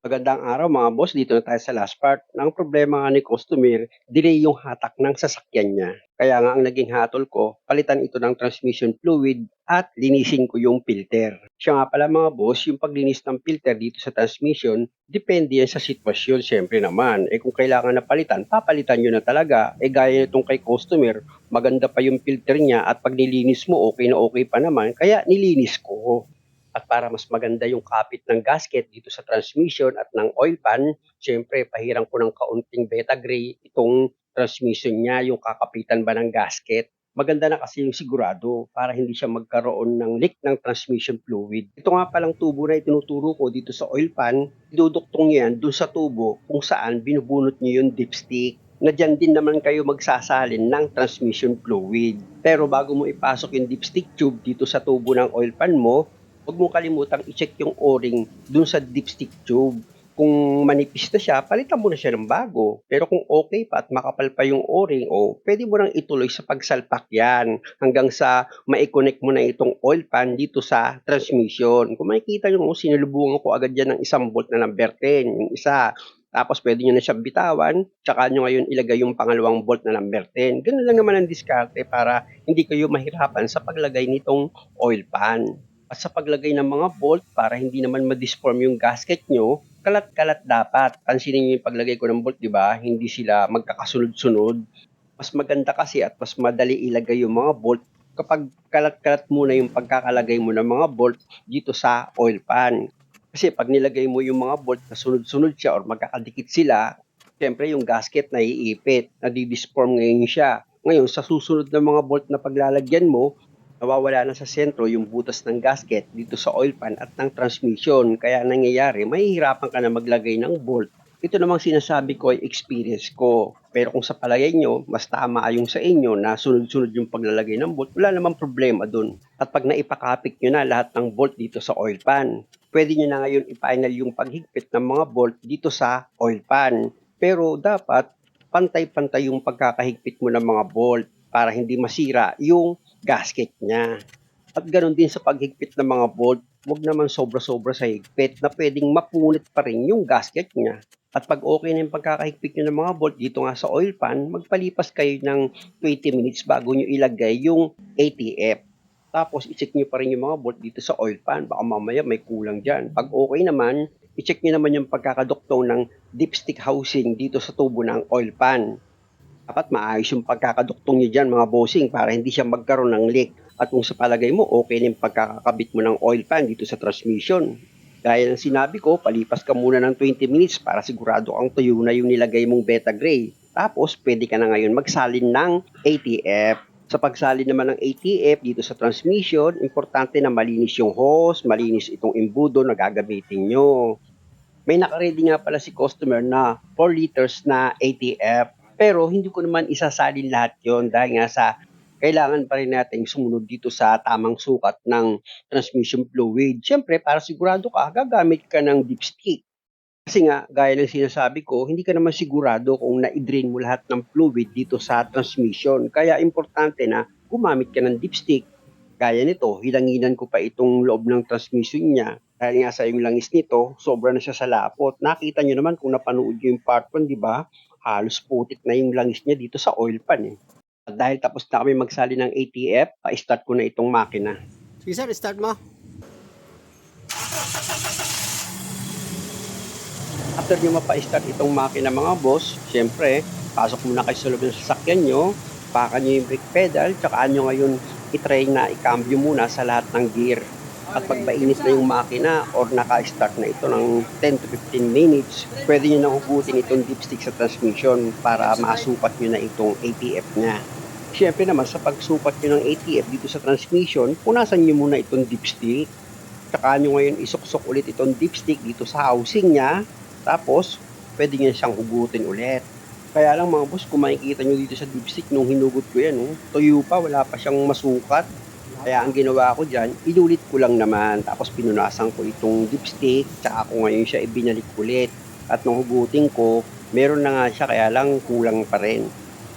Magandang araw mga boss, dito na tayo sa last part. Ang problema nga ni customer, delay yung hatak ng sasakyan niya. Kaya nga ang naging hatol ko, palitan ito ng transmission fluid at linisin ko yung filter. Siya nga pala mga boss, yung paglinis ng filter dito sa transmission, depende yan sa sitwasyon syempre naman. Kung kailangan na palitan, papalitan nyo na talaga. Gaya nitong kay customer, maganda pa yung filter niya at pag nilinis mo okay pa naman, kaya nilinis ko. At para mas maganda yung kapit ng gasket dito sa transmission at ng oil pan, syempre pahiram ko ng kaunting beta gray itong transmission niya, yung kakapitan ba ng gasket. Maganda na kasi yung sigurado para hindi siya magkaroon ng leak ng transmission fluid. Ito nga palang tubo na itinuturo ko dito sa oil pan, iduduktong niyo yan dun sa tubo kung saan binubunot niyo yung dipstick na dyan din naman kayo magsasalin ng transmission fluid. Pero bago mo ipasok yung dipstick tube dito sa tubo ng oil pan mo, huwag mong kalimutang i-check yung o-ring dun sa dipstick tube. Kung manipis na siya, palitan mo na siya ng bago. Pero kung okay pa at makapal pa yung o-ring, pwede mo nang ituloy sa pagsalpak yan hanggang sa ma-connect mo na itong oil pan dito sa transmission. Kung makikita nyo, sinulubungan ko agad yan ng isang bolt na number 10, yung isa. Tapos pwede nyo na siyang bitawan, tsaka nyo ngayon ilagay yung pangalawang bolt na number 10. Ganun lang naman ang diskarte para hindi kayo mahirapan sa paglagay nitong oil pan. At sa paglagay ng mga bolt para hindi naman ma-disform yung gasket nyo, kalat-kalat dapat. Pansinin nyo yung paglagay ko ng bolt, di ba? Hindi sila magkakasunod-sunod. Mas maganda kasi at mas madali ilagay yung mga bolt kapag kalat-kalat muna yung pagkakalagay mo ng mga bolt dito sa oil pan. Kasi pag nilagay mo yung mga bolt na sunod-sunod siya or magkakadikit sila, syempre yung gasket na iipit, nadidisform ngayon siya. Ngayon, sa susunod na mga bolt na paglalagyan mo, nawawala na sa sentro yung butas ng gasket dito sa oil pan at ng transmission. Kaya nangyayari, mahihirapan ka na maglagay ng bolt. Ito namang sinasabi ko ay experience ko. Pero kung sa palagay nyo, mas tama yung sa inyo na sunod-sunod yung paglalagay ng bolt, wala namang problema dun. At pag naipakapit nyo na lahat ng bolt dito sa oil pan, pwede nyo na ngayon i-final yung paghigpit ng mga bolt dito sa oil pan. Pero dapat pantay-pantay yung pagkakahigpit mo ng mga bolt para hindi masira yung gasket niya. At ganoon din sa paghigpit ng mga bolt, huwag naman sobra-sobra sa higpit na pwedeng mapunit pa rin yung gasket niya. At pag okay na yung pagkakahigpit nyo ng mga bolt dito nga sa oil pan, magpalipas kayo ng 20 minutes bago nyo ilagay yung ATF. Tapos i-check nyo pa rin yung mga bolt dito sa oil pan. Baka mamaya may kulang dyan. Pag okay naman, i-check nyo naman yung pagkakaduktong ng dipstick housing dito sa tubo ng oil pan. Dapat maayos yung pagkakaduktong nyo dyan mga bossing para hindi siya magkaroon ng leak. At kung sa palagay mo, okay na yung pagkakakabit mo ng oil pan dito sa transmission. Gaya ng sinabi ko, palipas ka muna ng 20 minutes para sigurado kang tuyo na yung nilagay mong beta gray. Tapos, pwede ka na ngayon magsalin ng ATF. Sa pagsalin naman ng ATF dito sa transmission, importante na malinis yung hose, malinis itong embudo na gagamitin nyo. May naka-ready nga pala si customer na 4 liters na ATF. Pero hindi ko naman isasalin lahat yon dahil nga sa kailangan pa rin natin sumunod dito sa tamang sukat ng transmission fluid. Siyempre, para sigurado ka, gagamit ka ng dipstick. Kasi nga, gaya ng sinasabi ko, hindi ka naman sigurado kung na-drain mo lahat ng fluid dito sa transmission. Kaya importante na gumamit ka ng dipstick. Gaya nito, hilanginan ko pa itong loob ng transmission niya. Dahil nga sa yung langis nito, sobra na siya sa lapot. Nakita nyo naman kung napanood nyo yung part 1, di ba? Halos putik na yung langis niya dito sa oil pan eh. At dahil tapos na kami magsali ng ATF, pa-start ko na itong makina. Sige sir, start mo. After nyo mapa-start itong makina mga boss, syempre, pasok muna kayo sa loob ng sasakyan nyo, pakan nyo yung brake pedal, tsaka nyo ngayon itry na i-cambio muna sa lahat ng gear. At pag mainit na yung makina or naka-start na ito ng 10 to 15 minutes, pwede nyo na hugutin itong dipstick sa transmission para masukat nyo na itong ATF niya. Siyempre naman sa pagsukat nyo ng ATF dito sa transmission, punasan nyo muna itong dipstick. Tsaka nyo ngayon isuksok ulit itong dipstick dito sa housing niya. Tapos, pwede nyo siyang hugutin ulit. Kaya lang mga boss, kung makikita nyo dito sa dipstick nung hinugot ko yan, tuyo pa, wala pa siyang masukat. Kaya ang ginawa ko dyan, inulit ko lang naman. Tapos pinunasan ko itong dipstick, tsaka ako ngayon siya ibinalik ulit. At nung hugutin ko, meron na nga siya, kaya lang kulang pa rin.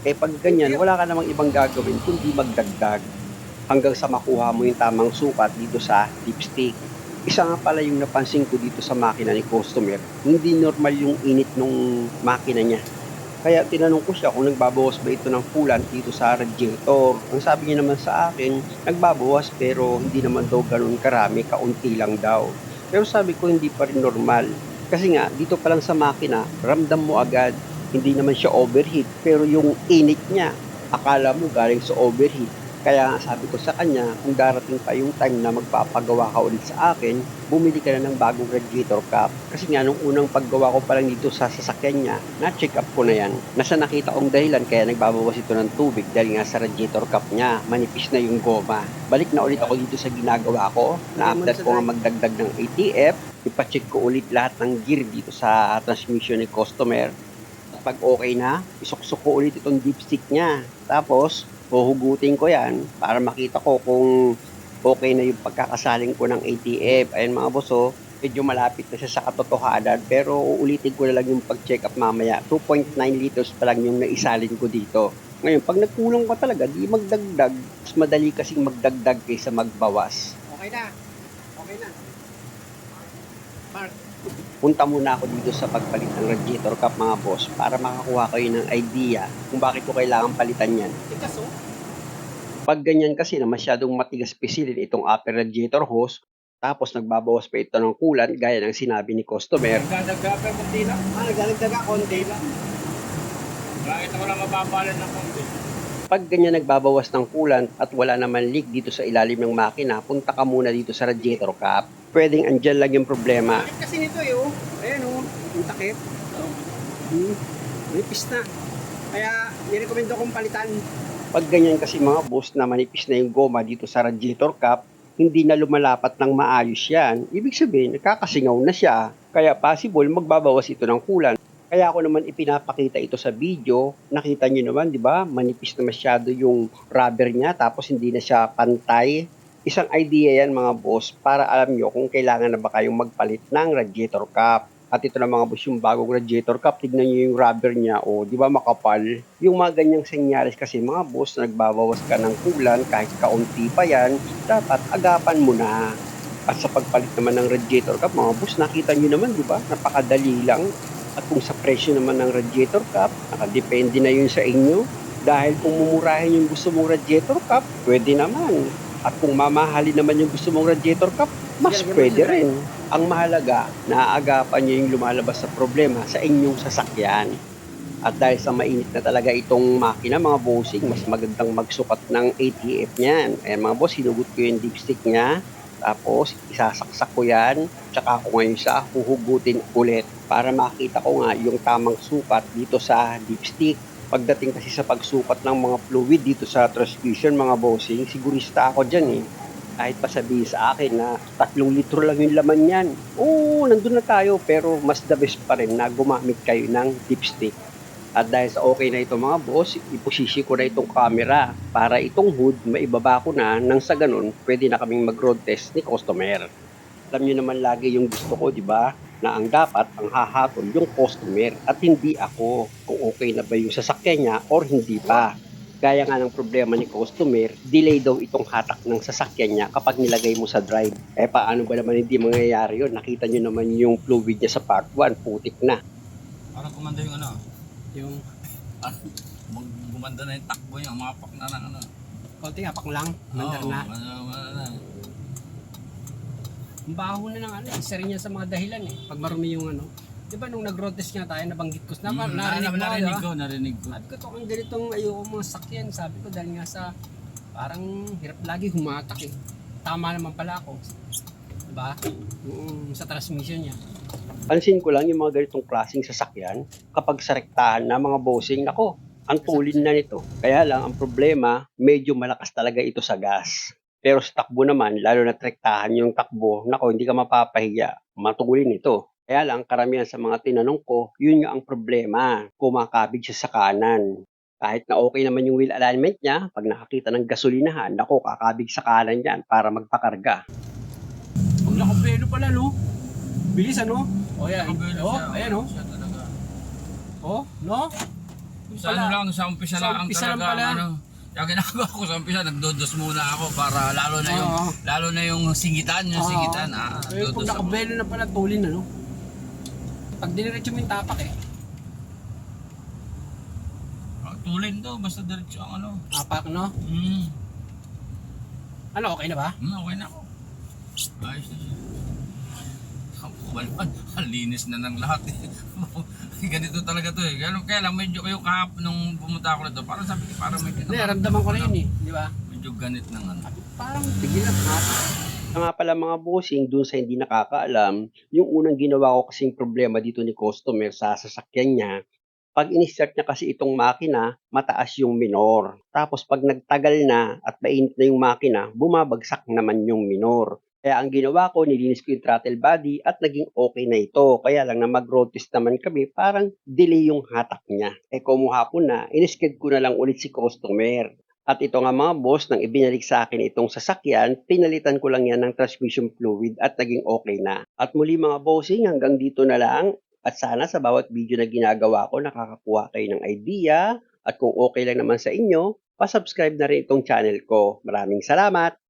Pag ganyan, wala ka namang ibang gagawin kundi magdagdag hanggang sa makuha mo yung tamang sukat dito sa dipstick. Isa nga pala yung napansin ko dito sa makina ni customer, hindi normal yung init nung makina niya. Kaya tinanong ko siya kung nagbabawas ba ito ng coolant dito sa radiator. Ang sabi niya naman sa akin, nagbabawas pero hindi naman daw ganun karami, kaunti lang daw. Pero sabi ko hindi pa rin normal. Kasi nga, dito pa lang sa makina, ramdam mo agad, hindi naman siya overheat. Pero yung init niya, akala mo galing sa overheat. Kaya nga sabi ko sa kanya, kung darating pa yung time na magpapagawa ka ulit sa akin, bumili ka na ng bagong radiator cap. Kasi nga, nung unang paggawa ko pa lang dito sa sasakyan niya, na-check up ko na yan. Nasa nakita kong dahilan kaya nagbabawas ito ng tubig dahil nga sa radiator cap niya, manipis na yung goma. Balik na ulit ako dito sa ginagawa ko. Na-update ko nga magdagdag ng ATF. Ipacheck ko ulit lahat ng gear dito sa transmission ni customer. Pag okay na, isuksok ko ulit itong dipstick niya. Tapos, huhugutin ko yan para makita ko kung okay na yung pagkakasaling ko ng ATF. Ayan mga boss, medyo malapit na siya sa katotohanan pero uulitin ko na lang yung pag-check up mamaya. 2.9 liters pa lang yung naisalin ko dito. Ngayon, pag nagkulang ka talaga, di magdagdag. Mas madali kasing magdagdag kaysa magbawas. Okay na. Okay na. Mark. Punta muna ako dito sa pagpalit ng radiator cap mga boss para makakuha kayo ng idea kung bakit ko kailangan palitan yan. Tigas, Pag ganyan kasi na masyadong matigas pisilin itong upper radiator hose, tapos nagbabawas pa ito ng coolant gaya ng sinabi ni customer. Nagdadagdag pa konti lang. Nagdadagdag konti lang. Bakit ako lang mapapalan ng konti? Pag ganyan nagbabawas ng coolant at wala naman leak dito sa ilalim ng makina, punta ka muna dito sa radiator cap. Pwedeng andyan lang yung problema. Takip kasi nito Ayan yung takip. Manipis na. Kaya nirekomendo kong palitan. Pag ganyan kasi mga boss na manipis na yung goma dito sa radiator cap, hindi na lumalapat ng maayos yan. Ibig sabihin, nakakasingaw na siya. Kaya possible magbabawas ito ng coolant. Kaya ako naman ipinapakita ito sa video. Nakita nyo naman, di ba? Manipis na masyado yung rubber niya tapos hindi na siya pantay. Isang idea yan mga boss para alam nyo kung kailangan na ba kayong magpalit ng radiator cap. At ito na mga boss yung bagong radiator cap. Tignan nyo yung rubber niya. O, di ba makapal? Yung mga ganyang senyales kasi mga boss na nagbabawas ka ng coolant kahit kaunti pa yan, dapat agapan mo na. At sa pagpalit naman ng radiator cap, mga boss, nakita nyo naman, di ba? Napakadali lang. At kung sa presyo naman ng radiator cap, nakadepende na yun sa inyo. Dahil kung mumurahin yung gusto mong radiator cap, pwede naman. At kung mamahalin naman yung gusto mong radiator cap, mas pwede rin. Ang mahalaga, naaagapan nyo yung lumalabas sa problema sa inyong sasakyan. At dahil sa mainit na talaga itong makina, mga bossing, mas magandang magsukat ng ATF niyan. Ayan mga boss, hinugot ko yung dipstick niya. Tapos, isasaksak ko yan. Tsaka ako ngayon sa huhugutin ulit para makita ko nga yung tamang sukat dito sa dipstick. Pagdating kasi sa pagsukat ng mga fluid dito sa transmission, mga bossing, sigurista ako dyan eh. Kahit pa sabihin sa akin na 3 litro lang yung laman yan. Oo, nandun na tayo pero mas the best pa rin na gumamit kayo ng dipstick. At dahil sa okay na ito mga boss, iposisi ko na itong camera para itong hood maibaba ko na nang sa ganun pwede na kaming mag-road test ni customer. Alam nyo naman lagi yung gusto ko, di ba? Na ang dapat ang hahatol yung customer at hindi ako kung okay na ba yung sasakyan niya or hindi pa. Gaya nga ng problema ni customer, delay daw itong hatak ng sasakyan niya kapag nilagay mo sa drive. Paano ba naman hindi mangyayari yun? Nakita nyo naman yung fluid niya sa part 1, putik na. Parang kumanda yung Yung gumanda na yung takbo niya, mapak na ng konti apak lang. Mandar na. na. Ang baho na ng isa rin yan sa mga dahilan Pag marumi yung Di ba nung nag-road test nga tayo, nabanggit ko. Narinig ko. At ko to ang ganitong ayoko mga sakyan. Sabi ko dahil nga sa parang hirap lagi humatak Tama naman pala ako. Diba? Sa transmission niya. Pansin ko lang yung mga ganitong klaseng sasakyan, kapag sa rektahan na mga bossing, nako, ang tulin na nito. Kaya lang, ang problema, medyo malakas talaga ito sa gas. Pero sa takbo naman, lalo na rektahan yung takbo, nako, hindi ka mapapahiya. Matulin ito. Kaya lang, karamihan sa mga tinanong ko, yun nga ang problema. Kumakabig siya sa kanan. Kahit na okay naman yung wheel alignment niya, pag nakakita ng gasolinahan, nako, kakabig sa kanan yan para magpakarga. Pag nakapreno pala, bilis ayan. Ayan Siya talaga. no? Sa lang, sa umpisa lang Sa umpisa lang talaga. pala. Kaya ginagawa ko sa umpisa, nagdodos muna ako para Oo. lalo na yung singitan, Oo. Eh, dodos kung ako. nakabelo na pala, tulin ano. Pag diniretso mo yung tapak eh. Tulin to, basta diretso ang ano. Tapak no? Ano, okay na ba? Okay na ako. Ayos na siya. Ang linis na ng lahat eh. Ganito talaga to eh. Kaya lang medyo kayo kahap nung pumunta ako nito, parang sabi ko parang medyo Hindi, ramdaman ko na yun eh. Di ba? medyo ganit ng ano. Parang bigyan ng hata. Nga pala mga bossing, dun sa hindi nakakaalam, yung unang ginawa ko kasing problema dito ni customer sa sasakyan niya, pag ini-start niya kasi itong makina, mataas yung minor. Tapos pag nagtagal na at mainit na yung makina, bumabagsak naman yung minor. Kaya ang ginawa ko, nilinis ko yung throttle body at naging okay na ito. Kaya lang na mag-road test naman kami, parang delay yung hatak niya. Kumuha ko na, inisked ko na lang ulit si customer. At ito nga mga boss, nang ibinalik sa akin itong sasakyan, pinalitan ko lang yan ng transmission fluid at naging okay na. At muli mga bossing, hanggang dito na lang. At sana sa bawat video na ginagawa ko, nakakakuha kayo ng idea. At kung okay lang naman sa inyo, pasubscribe na rin itong channel ko. Maraming salamat!